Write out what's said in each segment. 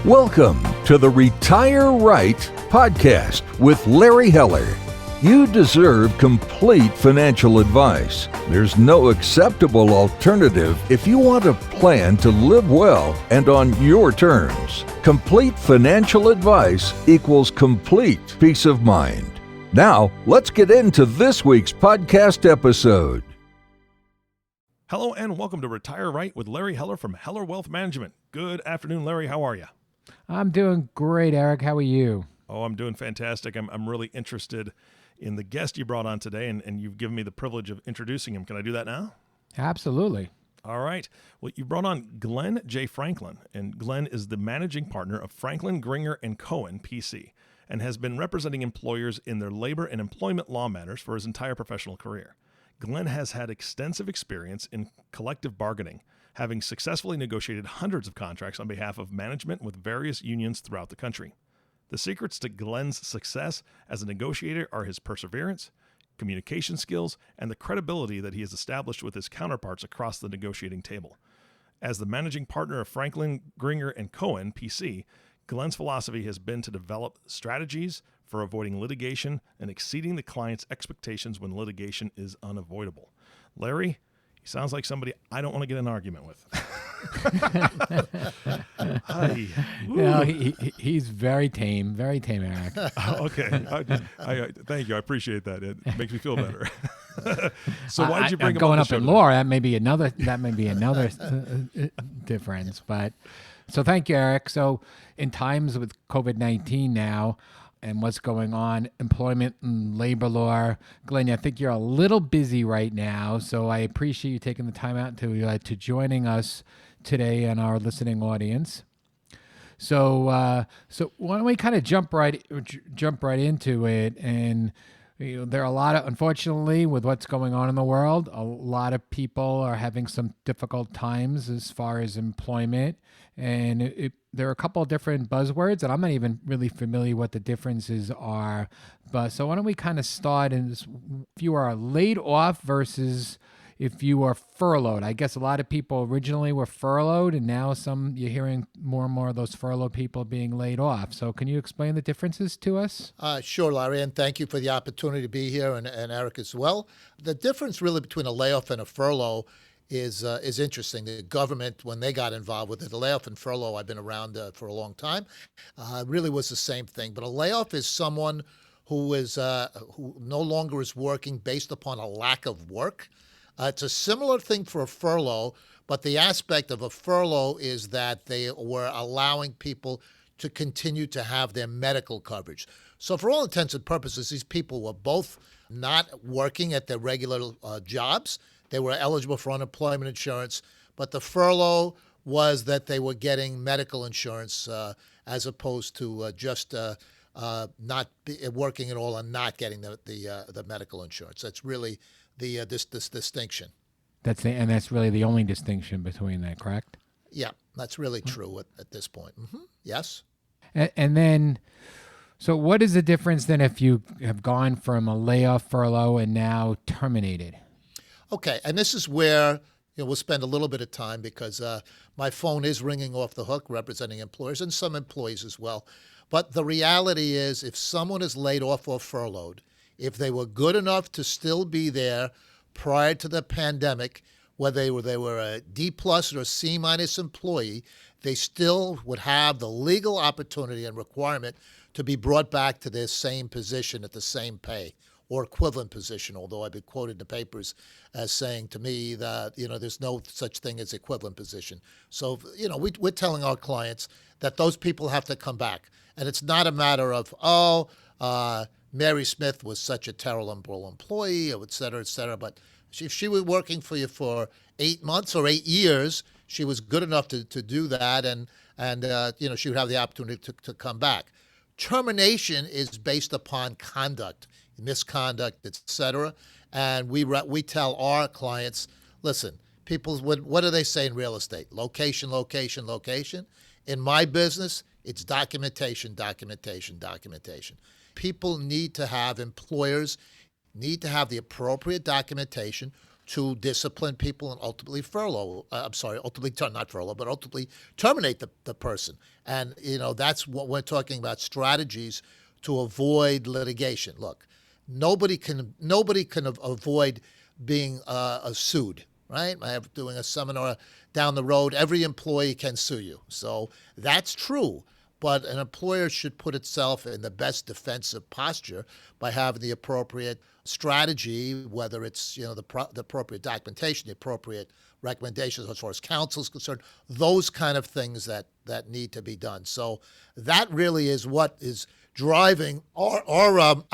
Welcome to the Retire Right podcast with Larry Heller. You deserve complete financial advice. There's no acceptable alternative if you want a plan to live well and on your terms. Complete financial advice equals complete peace of mind. Now, let's get into this week's podcast episode. Hello and welcome to Retire Right with Larry Heller from Heller Wealth Management. Good afternoon, Larry. How are you? I'm doing great, Eric. How are you? Oh, I'm doing fantastic. I'm really interested in the guest you brought on today, and you've given me the privilege of introducing him. Can I do that now? Absolutely. All right. Well, you brought on Glenn J. Franklin, and Glenn is the managing partner of Franklin, Gringer Cohen, PC, and has been representing employers in their labor and employment law matters for his entire professional career. Glenn has had extensive experience in collective bargaining, having successfully negotiated hundreds of contracts on behalf of management with various unions throughout the country. The secrets to Glenn's success as a negotiator are his perseverance, communication skills, and the credibility that he has established with his counterparts across the negotiating table. As the managing partner of Franklin, Gringer Cohen, PC, Glenn's philosophy has been to develop strategies for avoiding litigation and exceeding the client's expectations when litigation is unavoidable. Larry, he sounds like somebody I don't want to get in an argument with. No, he's very tame, Eric. Okay. I thank you. I appreciate that. It makes me feel better. So why did you bring him going on the up show in today? law? That may be another difference. But so thank you, Eric. So in times with COVID-19 now, and what's going on, employment and labor law. Glenn, I think you're a little busy right now, so I appreciate you taking the time out to joining us today and our listening audience. So why don't we kind of jump right into it? And there are a lot of, unfortunately, with what's going on in the world, a lot of people are having some difficult times as far as employment. And there are a couple of different buzzwords, and I'm not even really familiar what the differences are. But so why don't we kind of start in this, if you are laid off versus if you are furloughed. I guess a lot of people originally were furloughed, and now you're hearing more and more of those furloughed people being laid off. So can you explain the differences to us? Sure, Larry, and thank you for the opportunity to be here, and Eric as well. The difference really between a layoff and a furlough is interesting. The government, when they got involved with it, the layoff and furlough, I've been around for a long time, really was the same thing. But a layoff is someone who no longer is working based upon a lack of work. It's a similar thing for a furlough, but the aspect of a furlough is that they were allowing people to continue to have their medical coverage. So for all intents and purposes, these people were both not working at their regular jobs. They were eligible for unemployment insurance, but the furlough was that they were getting medical insurance as opposed to just not working at all and not getting the medical insurance. That's really this distinction. That's really the only distinction between that, correct? Yeah, that's really true at this point. Mm-hmm. Yes. And then, so what is the difference then if you have gone from a layoff, furlough, and now terminated? Okay, and this is where we'll spend a little bit of time because my phone is ringing off the hook representing employers and some employees as well. But the reality is if someone is laid off or furloughed, if they were good enough to still be there prior to the pandemic, whether they were a D+ or a C- employee, they still would have the legal opportunity and requirement to be brought back to their same position at the same pay or equivalent position, although I've been quoted in the papers as saying to me that, there's no such thing as equivalent position. So, we're telling our clients that those people have to come back. And it's not a matter of, Mary Smith was such a terrible employee, et cetera, but if she was working for you for 8 months or 8 years, she was good enough to do that, and she would have the opportunity to come back. Termination is based upon conduct, misconduct, et cetera, and we tell our clients, listen, people, what do they say in real estate? Location, location, location. In my business, it's documentation, documentation, documentation. Employers need to have the appropriate documentation to discipline people and ultimately ultimately terminate the person. And, that's what we're talking about, strategies to avoid litigation. Look, nobody can avoid being sued, right? I have doing a seminar down the road. Every employee can sue you. So that's true. But an employer should put itself in the best defensive posture by having the appropriate strategy, whether it's the appropriate documentation, the appropriate recommendations as far as counsel is concerned, those kind of things that need to be done. So that really is what is driving that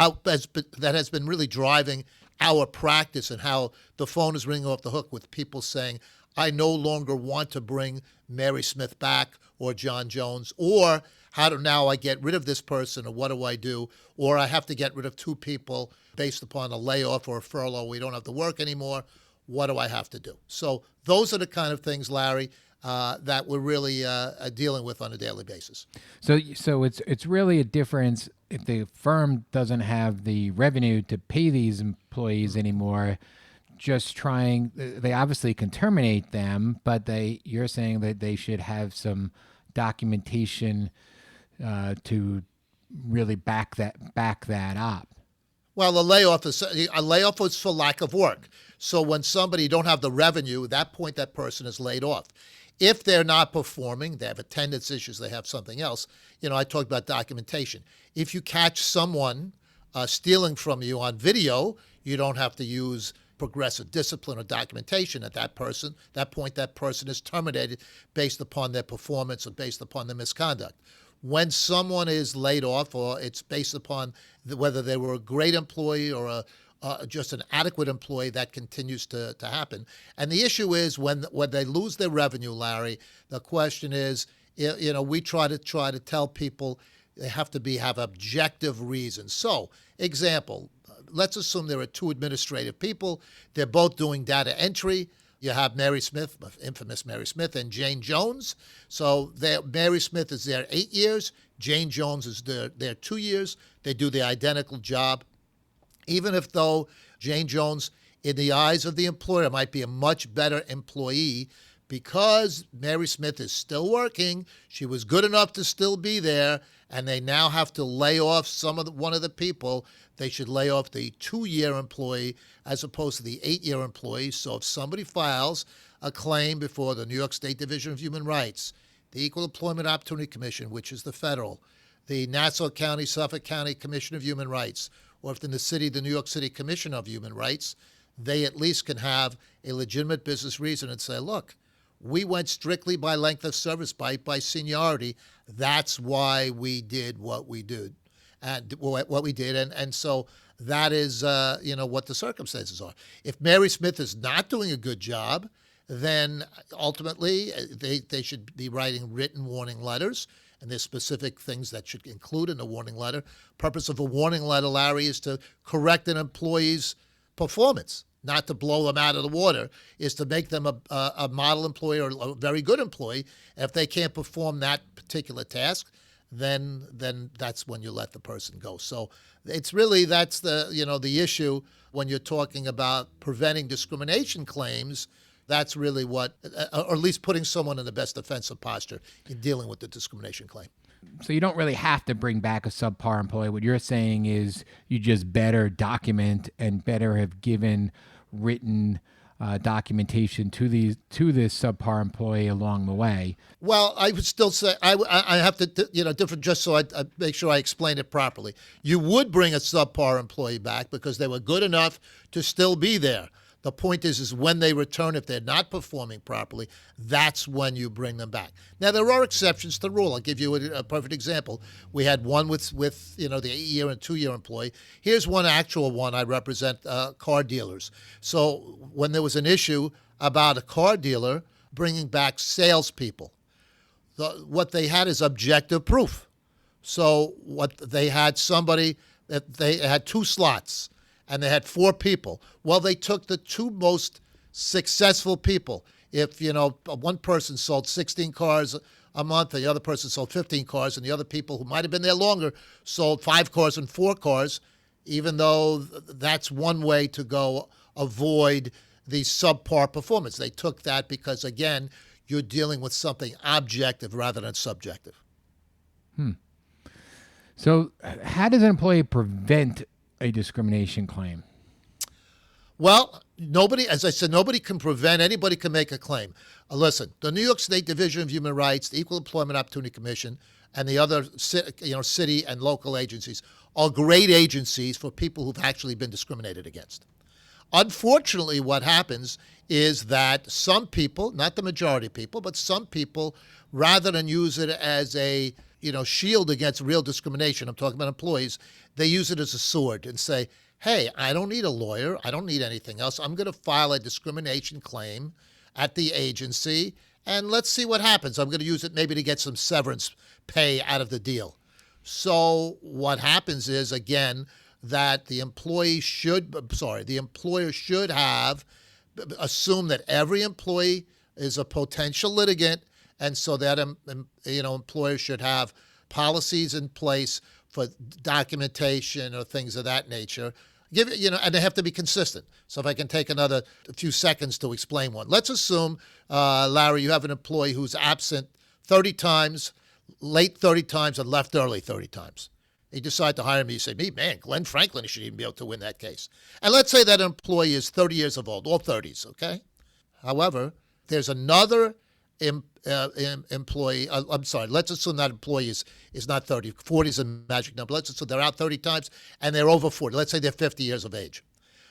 has been really driving our practice, and how the phone is ringing off the hook with people saying, I no longer want to bring Mary Smith back or John Jones, or how do now I get rid of this person, or what do I do? Or I have to get rid of 2 people based upon a layoff or a furlough. We don't have to work anymore. What do I have to do? So those are the kind of things, Larry, that we're really dealing with on a daily basis. So it's really a difference if the firm doesn't have the revenue to pay these employees anymore. They obviously can terminate them, but you're saying that they should have some documentation to really back that up. Well, a layoff is for lack of work. So when somebody don't have the revenue, at that point that person is laid off. If they're not performing, they have attendance issues, they have something else. I talked about documentation. If you catch someone stealing from you on video, you don't have to use progressive discipline or documentation at that person. At that point, that person is terminated based upon their performance or based upon their misconduct. When someone is laid off, or it's based upon whether they were a great employee or just an adequate employee, that continues to happen. And the issue is when they lose their revenue, Larry, the question is, we try to tell people they have to have objective reasons. So, example, let's assume there are 2 administrative people. They're both doing data entry. You have Mary Smith, infamous Mary Smith, and Jane Jones. So Mary Smith is there 8 years. Jane Jones is there 2 years. They do the identical job. Even if though Jane Jones, in the eyes of the employer, might be a much better employee, because Mary Smith is still working, she was good enough to still be there, and they now have to lay off one of the people. They should lay off the 2-year employee as opposed to the 8-year employee. So if somebody files a claim before the New York State Division of Human Rights, the Equal Employment Opportunity Commission, which is the federal, the Nassau County, Suffolk County Commission of Human Rights, or if in the New York City Commission of Human Rights, they at least can have a legitimate business reason and say, look, we went strictly by length of service, by seniority. That's why we did what we did. And so that is, what the circumstances are. If Mary Smith is not doing a good job, then ultimately they should be writing written warning letters, and there's specific things that should include in a warning letter. Purpose of a warning letter, Larry, is to correct an employee's performance, not to blow them out of the water, is to make them a model employee or a very good employee. And if they can't perform that particular task, then that's when you let the person go. So it's really, that's the issue when you're talking about preventing discrimination claims. That's really what, or at least putting someone in the best defensive posture in dealing with the discrimination claim. So you don't really have to bring back a subpar employee. What you're saying is you just better document and better have given written documentation to this subpar employee along the way. Well, I would still say I have to different, just so I make sure I explain it properly. You would bring a subpar employee back because they were good enough to still be there. The point is when they return, if they're not performing properly, that's when you bring them back. Now, there are exceptions to the rule. I'll give you a perfect example. We had one with the 8-year and 2-year employee. Here's one actual one. I represent car dealers. So when there was an issue about a car dealer bringing back salespeople, what they had is objective proof. So what they had they had 2 slots, and they had 4 people. Well, they took the 2 most successful people. If, one person sold 16 cars a month, the other person sold 15 cars, and the other people who might have been there longer sold 5 cars and 4 cars, even though that's one way to go avoid the subpar performance. They took that because, again, you're dealing with something objective rather than subjective. So how does an employee prevent a discrimination claim? Well, nobody, as I said, nobody can prevent, anybody can make a claim. Listen, the New York State Division of Human Rights, the Equal Employment Opportunity Commission, and the other city and local agencies are great agencies for people who've actually been discriminated against. Unfortunately, what happens is that some people, not the majority of people, but some people, rather than use it as a shield against real discrimination, I'm talking about employees, they use it as a sword and say, hey, I don't need a lawyer. I don't need anything else. I'm going to file a discrimination claim at the agency, and let's see what happens. I'm going to use it maybe to get some severance pay out of the deal. So what happens is, again, that the employer should have assume that every employee is a potential litigant, and so that employers should have policies in place for documentation or things of that nature. And they have to be consistent. So if I can take a few seconds to explain one. Let's assume, Larry, you have an employee who's absent 30 times, late 30 times, and left early 30 times. You decide to hire me. You say, man, Glenn Franklin should even be able to win that case. And let's say that employee is 30 years of old, all 30s, okay? However, there's another employee, let's assume that employee is not 30. 40 is a magic number. Let's assume they're out 30 times and they're over 40. Let's say they're 50 years of age.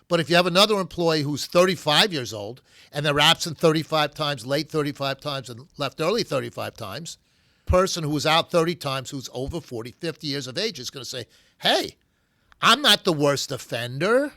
But if you have another employee who's 35 years old and they're absent 35 times, late 35 times, and left early 35 times, person who was out 30 times who's over 40, 50 years of age is going to say, hey, I'm not the worst offender.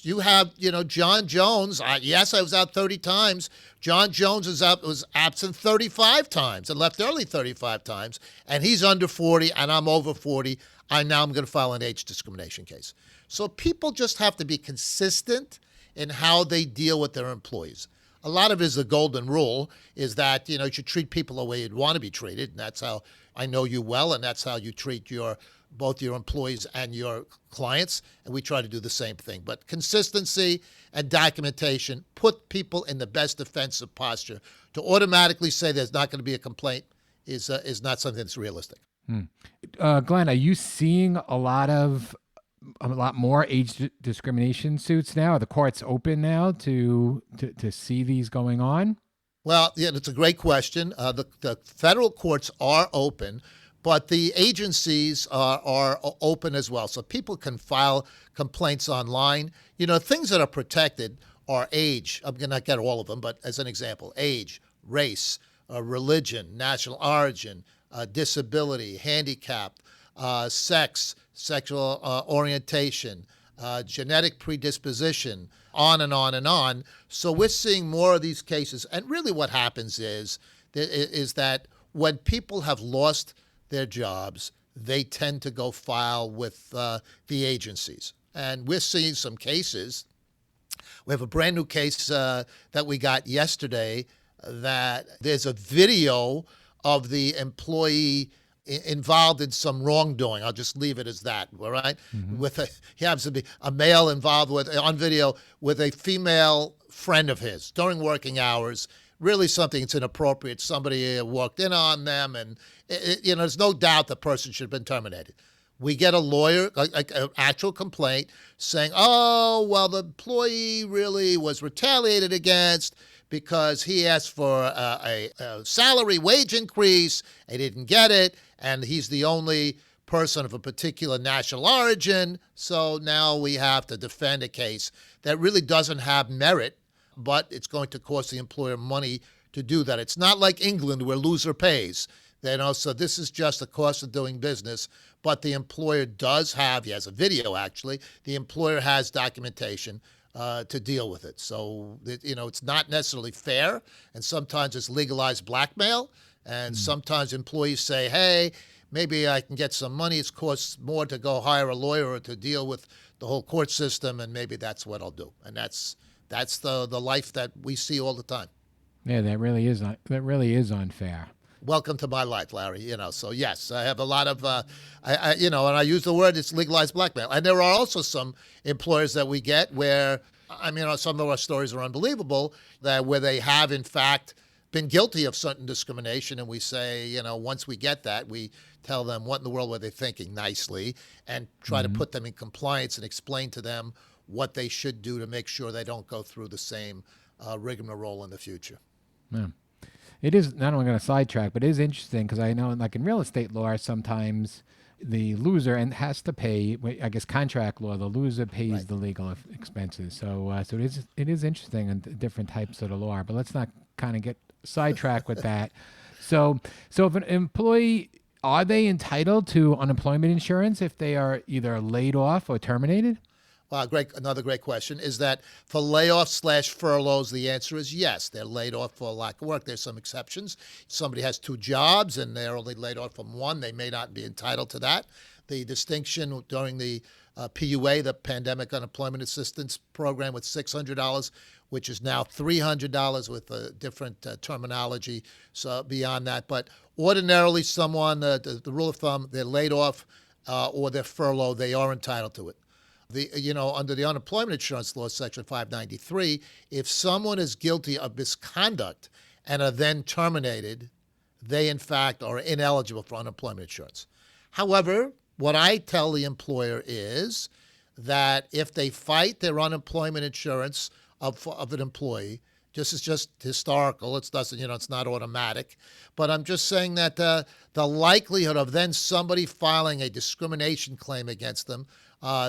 You have, John Jones. Yes, I was out 30 times. John Jones was absent 35 times and left early 35 times, and he's under 40 and I'm over 40. I'm going to file an age discrimination case. So people just have to be consistent in how they deal with their employees. A lot of it is the golden rule, is that, you should treat people the way you'd want to be treated, and that's how I know you well, and that's how you treat both your employees and your clients, and we try to do the same thing. But consistency and documentation put people in the best defensive posture. To automatically say there's not going to be a complaint is not something that's realistic. Glenn, are you seeing a lot more age discrimination suits now? Are the courts open now to see these going on? Well, yeah, it's a great question. The federal courts are open, but the agencies are open as well. So people can file complaints online. Things that are protected are age. I'm going to not get all of them, but as an example, age, race, religion, national origin, disability, handicap, sex, sexual orientation, genetic predisposition, on and on and on. So we're seeing more of these cases. And really what happens is that when people have lost their jobs, they tend to go file with the agencies. And we're seeing some cases. We have a brand new case that we got yesterday that there's a video of the employee involved in some wrongdoing. I'll just leave it as that, all right? Mm-hmm. He happens to be a male involved on video with a female friend of his during working hours. Really something that's inappropriate. Somebody walked in on them, and there's no doubt the person should have been terminated. We get a lawyer, an actual complaint, saying, oh, well, the employee really was retaliated against because he asked for a salary wage increase. He didn't get it, and he's the only person of a particular national origin. So now we have to defend a case that really doesn't have merit, but it's going to cost the employer money to do that. It's not like England where loser pays. So this is just the cost of doing business, but the employer does have, he has a video actually, the employer has documentation to deal with it. So, it's not necessarily fair, and sometimes it's legalized blackmail, and sometimes employees say, hey, maybe I can get some money. It costs more to go hire a lawyer or to deal with the whole court system, and maybe that's what I'll do. And that's the life that we see all the time. Yeah, that really is unfair. Welcome to my life, Larry. So yes, I have a lot of, and I use the word, it's legalized blackmail. And there are also some employers that we get where, I mean, some of our stories are unbelievable, that where they have, in fact, been guilty of certain discrimination, and we say, once we get that, we tell them what in the world were they thinking nicely and try to put them in compliance and explain to them what they should do to make sure they don't go through the same rigmarole in the future. Yeah. It is, not only going to sidetrack, but it is interesting because I know, like in real estate law, sometimes the loser and has to pay. I guess contract law, the loser pays the legal expenses. So it is interesting in different types of the law. But let's not kind of get sidetracked with that. So if an employee, are they entitled to unemployment insurance if they are either laid off or terminated? Well, another great question is that for layoffs / furloughs, the answer is yes. They're laid off for lack of work. There's some exceptions. Somebody has 2 jobs and they're only laid off from one. They may not be entitled to that. The distinction during the PUA, the Pandemic Unemployment Assistance Program, with $600, which is now $300 with a different terminology. So beyond that, but ordinarily, someone the rule of thumb, they're laid off or they're furloughed, they are entitled to it. Under the unemployment insurance law, Section 593, if someone is guilty of misconduct and are then terminated, they in fact are ineligible for unemployment insurance. However, what I tell the employer is that if they fight their unemployment insurance of an employee, this is just historical. It's not automatic. But I'm just saying that the likelihood of then somebody filing a discrimination claim against them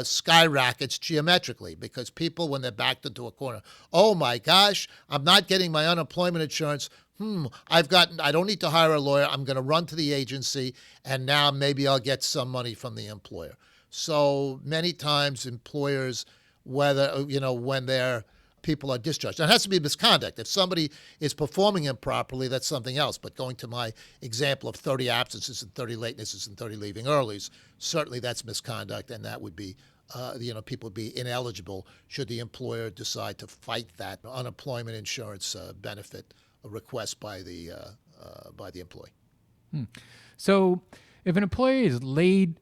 skyrockets geometrically, because people, when they're backed into a corner, oh my gosh, I'm not getting my unemployment insurance. I don't need to hire a lawyer. I'm going to run to the agency, and now maybe I'll get some money from the employer. So many times employers, when their people are discharged, and it has to be misconduct. If somebody is performing improperly, that's something else. But going to my example of 30 absences and 30 latenesses and 30 leaving earlys, certainly that's misconduct, and that would be, people would be ineligible should the employer decide to fight that unemployment insurance benefit request by the employee. So if an employee is laid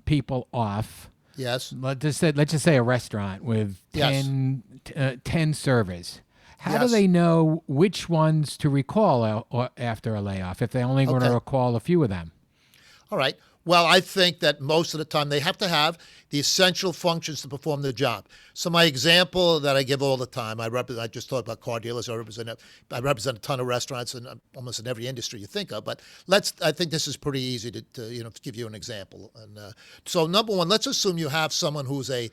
people off, yes, let's just say a restaurant with 10 servers. How do they know which ones to recall after a layoff if they're only going to recall a few of them? All right. Well, I think that most of the time they have to have the essential functions to perform their job. So my example that I give all the time, I just talked about car dealers. I represent a ton of restaurants in almost in every industry you think of. But I think this is pretty easy to give you an example. And so number one, let's assume you have someone who's a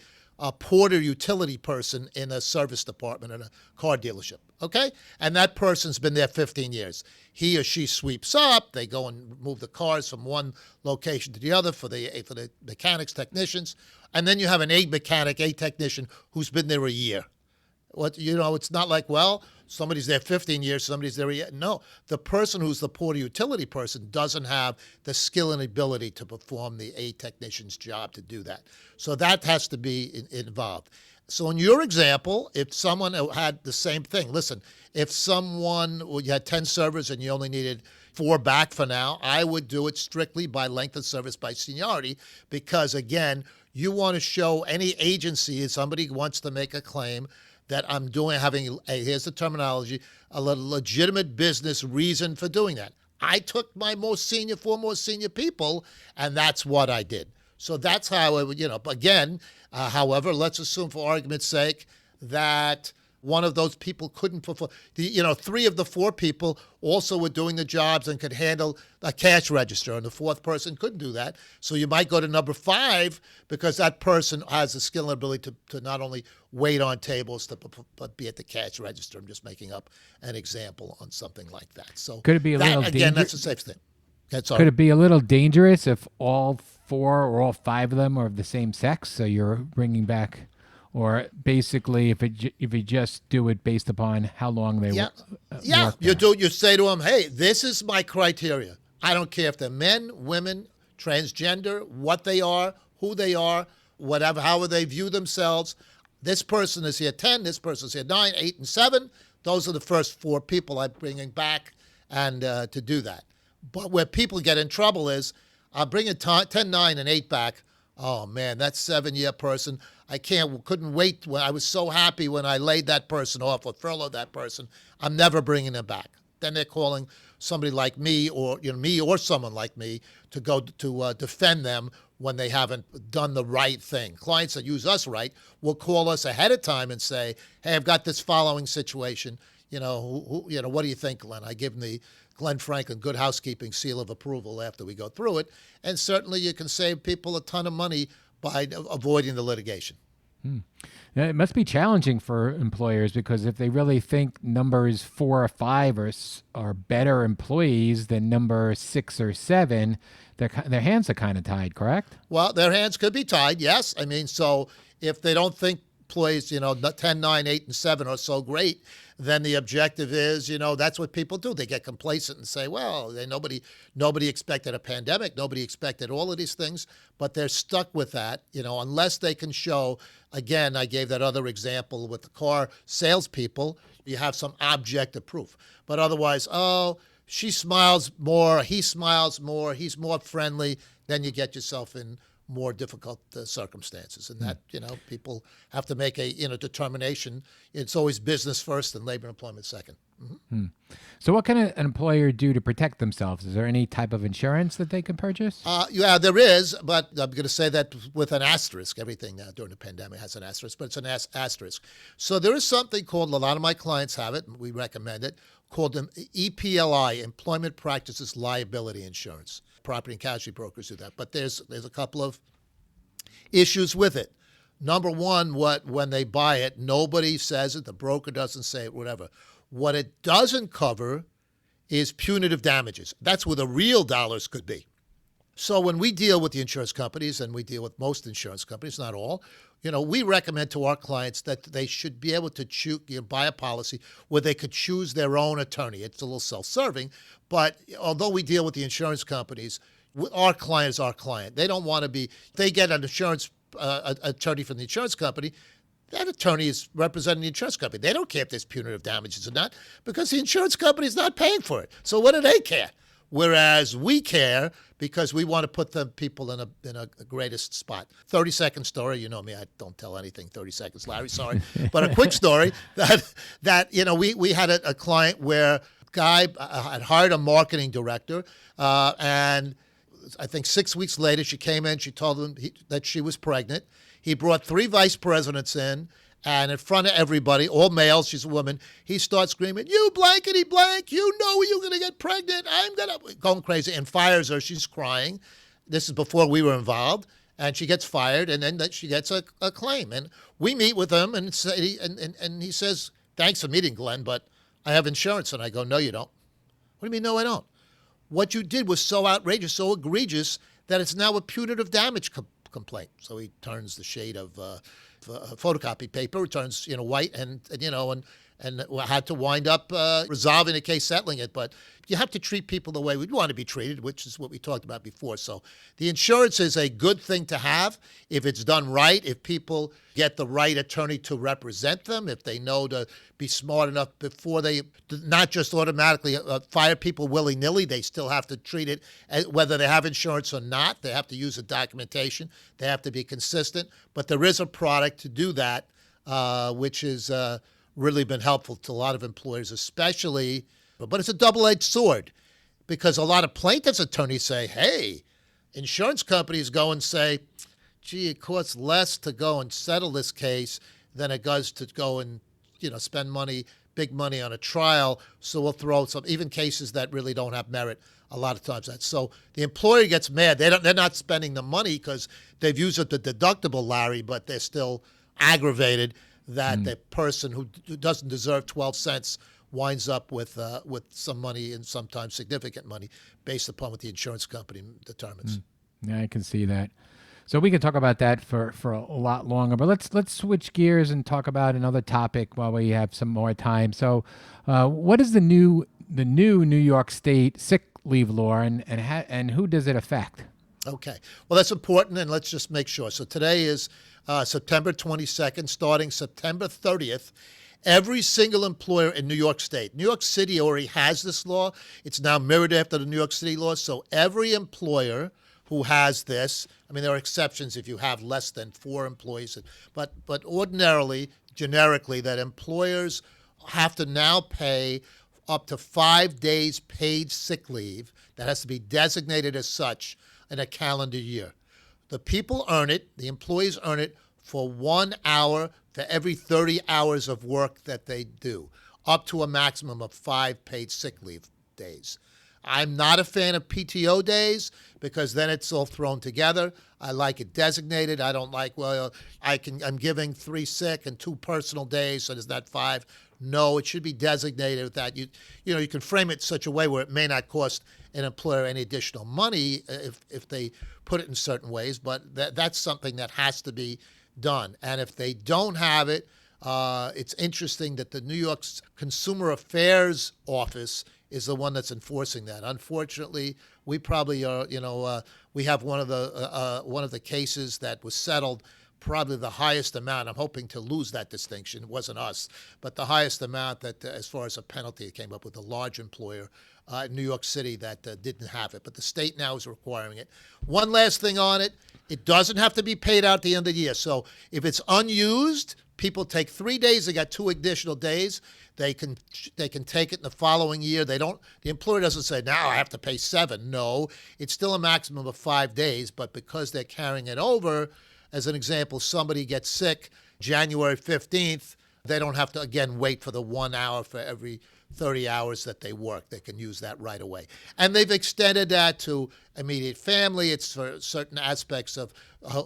porter utility person in a service department in a car dealership, okay? And that person's been there 15 years. He or she sweeps up. They go and move the cars from one location to the other for the mechanics, technicians. And then you have an aide mechanic, aide technician who's been there a year. It's not like, somebody's there 15 years, somebody's there a year. No, the person who's the porter utility person doesn't have the skill and ability to perform the aide technician's job to do that. So that has to be involved. So in your example, if someone had the same thing, listen, if you had 10 servers and you only needed 4 back for now, I would do it strictly by length of service, by seniority, because again, you want to show any agency, if somebody wants to make a claim, that I'm here's the terminology, a legitimate business reason for doing that. I took my 4 most senior people, and that's what I did. So that's how I would, again, however, let's assume for argument's sake that one of those people couldn't perform. 3 of the 4 people also were doing the jobs and could handle a cash register, and the 4th person couldn't do that. So you might go to number 5 because that person has the skill and ability to not only wait on tables but be at the cash register. I'm just making up an example on something like that. So could it be a little again? That's a safe thing. Could it be a little dangerous if all 4 or all 5 of them are of the same sex? So you're bringing back. Or basically, if you just do it based upon how long they work. You say to them, hey, this is my criteria. I don't care if they're men, women, transgender, what they are, who they are, whatever, however they view themselves. This person is here 10, this person is here 9, 8, and 7. Those are the first 4 people I'm bringing back and to do that. But where people get in trouble is I'm bringing 10, 9, and 8 back. Oh man, that 7-year person, couldn't wait. When I was so happy when I laid that person off or furloughed that person, I'm never bringing them back. Then they're calling somebody like me, or me or someone like me, to go to defend them when they haven't done the right thing. Clients that use us right will call us ahead of time and say, "Hey, I've got this following situation. What do you think, Glenn?" I give them the Glenn Franklin Good Housekeeping seal of approval after we go through it. And certainly you can save people a ton of money by avoiding the litigation. Yeah, it must be challenging for employers, because if they really think numbers 4 or 5 are better employees than number 6 or 7, their hands are kind of tied, correct? Well, their hands could be tied, yes. I mean, so if they don't think employees, 10, 9, 8, and 7 are so great, then the objective is, that's what people do. They get complacent and say, well, nobody expected a pandemic. Nobody expected all of these things, but they're stuck with that, unless they can show, again, I gave that other example with the car salespeople, you have some objective proof. But otherwise, she smiles more, he smiles more, he's more friendly, then you get yourself in more difficult circumstances. And that, people have to make a, determination. It's always business first and labor and employment second. Mm-hmm. So what can an employer do to protect themselves? Is there any type of insurance that they can purchase? Yeah, there is, but I'm going to say that with an asterisk. Everything during the pandemic has an asterisk, but it's an asterisk. So there is something called, a lot of my clients have it, and we recommend it, called an EPLI, Employment Practices Liability Insurance. Property and casualty brokers do that, but there's a couple of issues with it. Number one, when they buy it, nobody says it, the broker doesn't say it, whatever. What it doesn't cover is punitive damages. That's where the real dollars could be. So when we deal with the insurance companies, and we deal with most insurance companies, not all, we recommend to our clients that they should be able to buy a policy where they could choose their own attorney. It's a little self-serving, but although we deal with the insurance companies, our client is our client. They don't want to be, they get an insurance attorney from the insurance company, that attorney is representing the insurance company. They don't care if there's punitive damages or not, because the insurance company is not paying for it. So what do they care? Whereas we care because we want to put the people in a greatest spot. 30-second story. You know me, I don't tell anything 30 seconds, Larry, sorry. But a quick story that we had a client where a guy had hired a marketing director, and I think 6 weeks later she came in, she told him that she was pregnant. He brought 3 vice presidents in, and in front of everybody, all males, she's a woman, he starts screaming, "You blankety blank, you know you're going to get pregnant, going crazy," and fires her. She's crying. This is before we were involved, and she gets fired, and then she gets a claim. And we meet with him, and he says, "Thanks for meeting, Glenn, but I have insurance." And I go, "No, you don't." "What do you mean, no, I don't?" "What you did was so outrageous, so egregious, that it's now a punitive damage complaint." So he turns the shade of photocopy paper, turns white, and had to wind up resolving the case, settling it. But you have to treat people the way we want to be treated, which is what we talked about before. So the insurance is a good thing to have if it's done right, if people get the right attorney to represent them, if they know to be smart enough before they not just automatically fire people willy-nilly. They still have to treat it whether they have insurance or not. They have to use the documentation. They have to be consistent. But there is a product to do that, which is really been helpful to a lot of employers, especially, but it's a double-edged sword, because a lot of plaintiffs' attorneys say, hey, insurance companies go and say, gee, it costs less to go and settle this case than it does to go and, spend money, big money on a trial. So we'll throw some, even cases that really don't have merit, a lot of times that. So the employer gets mad. They're not spending the money because they've used up the deductible, Larry, but they're still aggravated that the person who doesn't deserve 12 cents winds up with some money, and sometimes significant money, based upon what the insurance company determines. Yeah, I can see that. So we can talk about that for a lot longer, but let's switch gears and talk about another topic while we have some more time. So, what is the new New York State sick leave law, and who does it affect? Okay, well, that's important, and let's just make sure. So today is September 22nd, starting September 30th. Every single employer in New York State, New York City already has this law. It's now mirrored after the New York City law. So every employer who has this. I mean, there are exceptions if you have less than 4 employees, but ordinarily, generically, that employers have to now pay up to 5 days paid sick leave that has to be designated as such in a calendar year. The people earn it, the employees earn it for 1 hour for every 30 hours of work that they do, up to a maximum of 5 paid sick leave days. I'm not a fan of PTO days because then it's all thrown together. I like it designated. I don't like, I'm giving 3 sick and 2 personal days, so there's not 5. No, it should be designated with that. You can frame it in such a way where it may not cost an employer any additional money if they put it in certain ways, but that's something that has to be done. And if they don't have it, it's interesting that the New York's Consumer Affairs Office is the one that's enforcing that. Unfortunately, we probably are. We have one of the cases that was settled, probably the highest amount. I'm hoping to lose that distinction. It wasn't us, but the highest amount that, as far as a penalty, it came up with a large employer in New York City that didn't have it. But the state now is requiring it. One last thing on it: it doesn't have to be paid out at the end of the year. So if it's unused, people take 3 days. They got 2 additional days. They can take it in the following year. The employer doesn't say, now I have to pay 7. No, it's still a maximum of 5 days, but because they're carrying it over, as an example, somebody gets sick January 15th, they don't have to, again, wait for the 1 hour for every 30 hours that they work. They can use that right away. And they've extended that to immediate family. It's for certain aspects of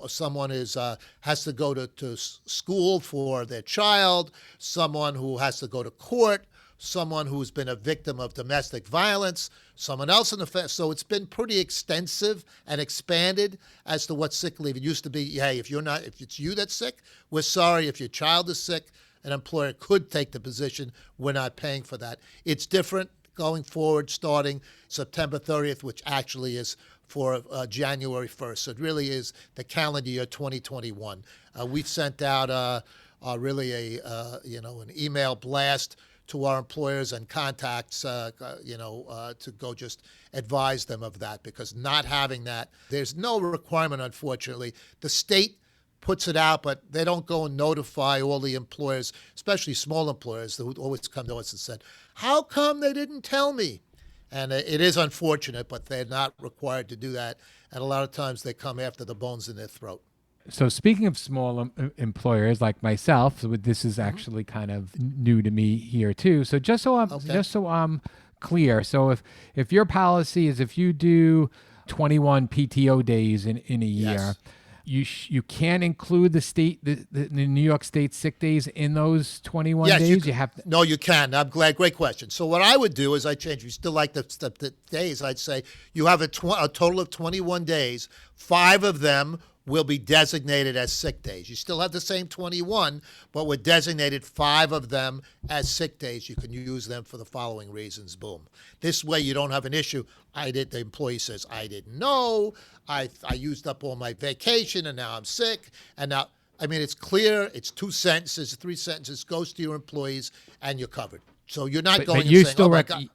someone has to go to school for their child, someone who has to go to court, someone who's been a victim of domestic violence, someone else in the family. So it's been pretty extensive and expanded as to what sick leave. It used to be, hey, if it's you that's sick, we're sorry. If your child is sick, an employer could take the position, we're not paying for that. It's different going forward starting September 30th, which actually is for January 1st. So it really is the calendar year 2021. We've sent out really an email blast to our employers and contacts, to go just advise them of that, because not having that, there's no requirement, unfortunately. The state puts it out, but they don't go and notify all the employers, especially small employers who always come to us and said, how come they didn't tell me? And it is unfortunate, but they're not required to do that. And a lot of times they come after the bones in their throat. So speaking of small employers like myself, so this is actually kind of new to me here too. So just so I'm clear, so if your policy is if you do 21 PTO days in a year, yes, you can't include the New York State sick days in those 21 days. You have to. No, you can. I'm glad. Great question. So what I would do is I change. If you still like the days, I'd say you have a total of 21 days. 5 of them will be designated as sick days. You still have the same 21, but we're designated 5 of them as sick days. You can use them for the following reasons. Boom. This way you don't have an issue. The employee says, I didn't know. I used up all my vacation and now I'm sick. And now, it's clear. It's 2 sentences, 3 sentences, goes to your employees and you're covered. So you're not going and saying, oh my God.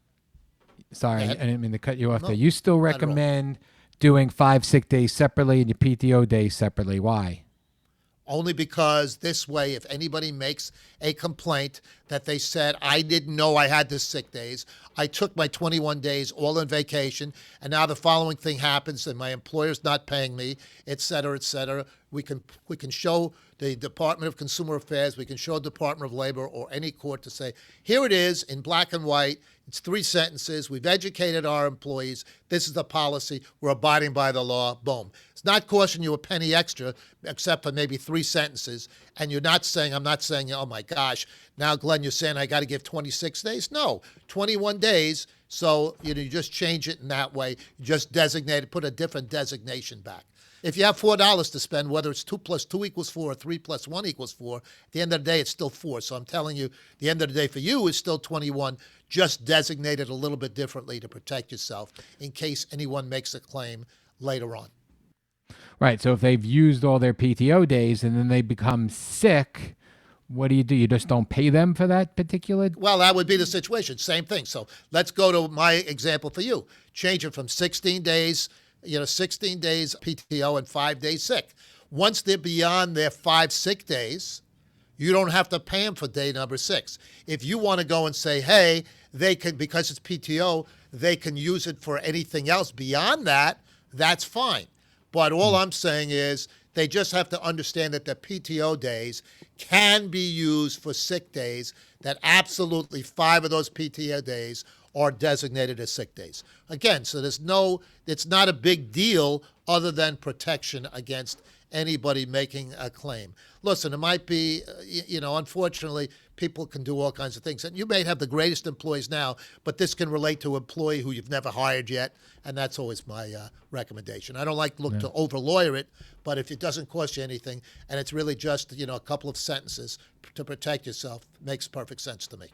Sorry, I didn't mean to cut you off there. You still recommend doing 5 sick days separately and your PTO days separately. Why? Only because this way, if anybody makes a complaint that they said, I didn't know I had this sick days, I took my 21 days all on vacation, and now the following thing happens and my employer's not paying me, et cetera, we can show the Department of Consumer Affairs, we can show the Department of Labor or any court to say, here it is in black and white, it's 3 sentences, we've educated our employees, this is the policy, we're abiding by the law, boom. It's not costing you a penny extra, except for maybe 3 sentences, and I'm not saying, oh my gosh, now Glenn, you're saying I got to give 26 days? No, 21 days, so you just change it in that way, you just designate it, put a different designation back. If you have $4 to spend, whether it's 2 + 2 = 4 or 3 + 1 = 4, at the end of the day, it's still 4. So I'm telling you, the end of the day for you is still 21. Just designate it a little bit differently to protect yourself in case anyone makes a claim later on. Right. So if they've used all their PTO days and then they become sick, what do? You just don't pay them for that particular? Well, that would be the situation. Same thing. So let's go to my example for you. Change it from 16 days 16 days PTO and 5 days sick. Once they're beyond their 5 sick days, you don't have to pay them for day number 6. If you want to go and say, hey, they can, because it's PTO, they can use it for anything else beyond that, that's fine. But all I'm saying is they just have to understand that the PTO days can be used for sick days, that absolutely 5 of those PTO days are designated as sick days. Again, so it's not a big deal other than protection against anybody making a claim. Listen, it might be, unfortunately, people can do all kinds of things. And you may have the greatest employees now, but this can relate to an employee who you've never hired yet, and that's always my recommendation. I don't like to over-lawyer it, but if it doesn't cost you anything, and it's really just, a couple of sentences to protect yourself, makes perfect sense to me.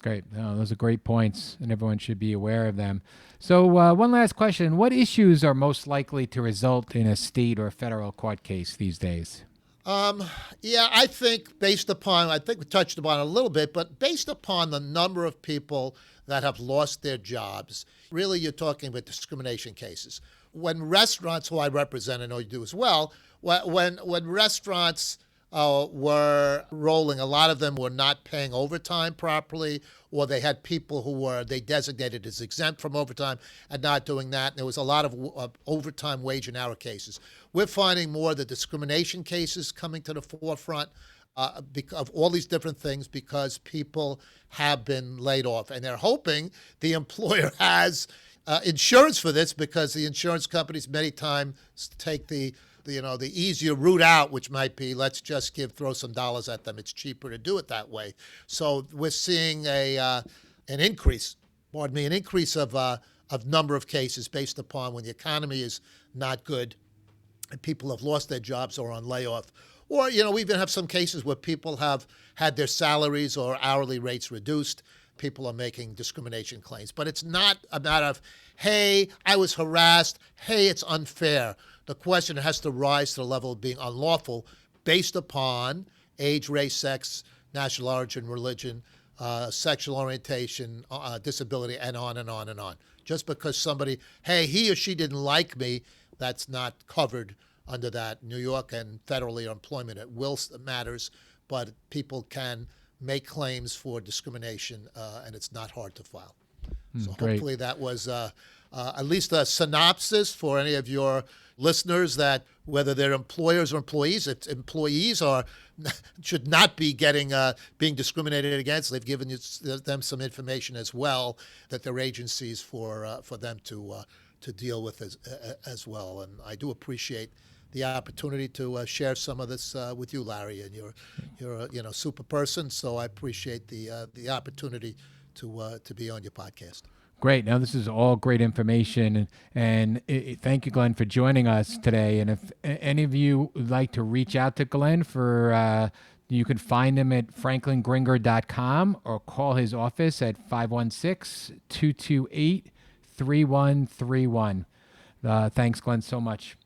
Great. No, those are great points, and everyone should be aware of them. So one last question. What issues are most likely to result in a state or federal court case these days? I think I think we touched upon it a little bit, but based upon the number of people that have lost their jobs, really you're talking about discrimination cases. When restaurants, who I represent, I know you do as well, when restaurants were rolling, a lot of them were not paying overtime properly, or they had people who they designated as exempt from overtime and not doing that. And there was a lot of overtime wage and hour cases. We're finding more of the discrimination cases coming to the forefront of all these different things because people have been laid off. And they're hoping the employer has insurance for this, because the insurance companies many times take the easier route out, which might be, let's just throw some dollars at them. It's cheaper to do it that way. So we're seeing an increase of number of cases based upon when the economy is not good and people have lost their jobs or on layoff. Or, we even have some cases where people have had their salaries or hourly rates reduced. People are making discrimination claims. But it's not a matter of, hey, I was harassed. Hey, it's unfair. The question has to rise to the level of being unlawful based upon age, race, sex, national origin, religion, sexual orientation, disability, and on and on and on. Just because somebody, hey, he or she didn't like me, that's not covered under that. New York and federally employment at will matters, but people can make claims for discrimination, and it's not hard to file. So great. Hopefully that was at least a synopsis for any of your listeners, that whether they're employers or employees, if employees should not be being discriminated against. They've given them some information as well, that there are agencies for them to deal with as well. And I do appreciate the opportunity to share some of this with you, Larry. And you're a super person, so I appreciate the opportunity to be on your podcast. Great. Now, this is all great information. And thank you, Glenn, for joining us today. And if any of you would like to reach out to Glenn, you can find him at franklingringer.com or call his office at 516-228-3131. Thanks, Glenn, so much.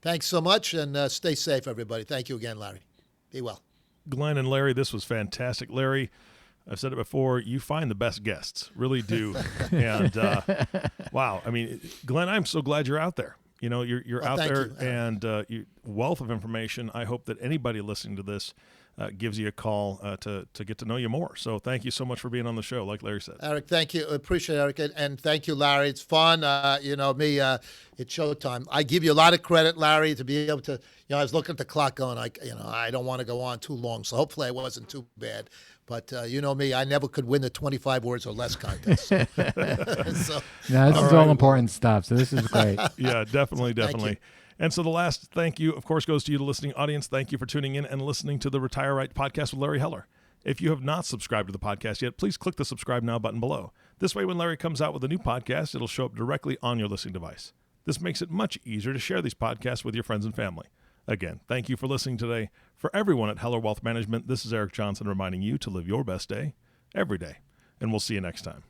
Thanks so much, and stay safe, everybody. Thank you again, Larry. Be well. Glenn and Larry, this was fantastic. Larry, I've said it before, you find the best guests, really do. And wow, I mean, Glenn, I'm so glad you're out there. You're out there, and wealth of information. I hope that anybody listening to this gives you a call to get to know you more. So thank you so much for being on the show, like Larry said. Eric, thank you. Appreciate it, Eric. And thank you, Larry. It's fun. It's showtime. I give you a lot of credit, Larry, to be able to, I was looking at the clock going, I don't want to go on too long. So hopefully I wasn't too bad. But you know me, I never could win the 25 words or less contest. So, this is all important stuff. So this is great. Yeah, definitely. And so the last thank you, of course, goes to you, the listening audience. Thank you for tuning in and listening to the Retire Right podcast with Larry Heller. If you have not subscribed to the podcast yet, please click the subscribe now button below. This way, when Larry comes out with a new podcast, it'll show up directly on your listening device. This makes it much easier to share these podcasts with your friends and family. Again, thank you for listening today. For everyone at Heller Wealth Management, this is Eric Johnson reminding you to live your best day every day. And we'll see you next time.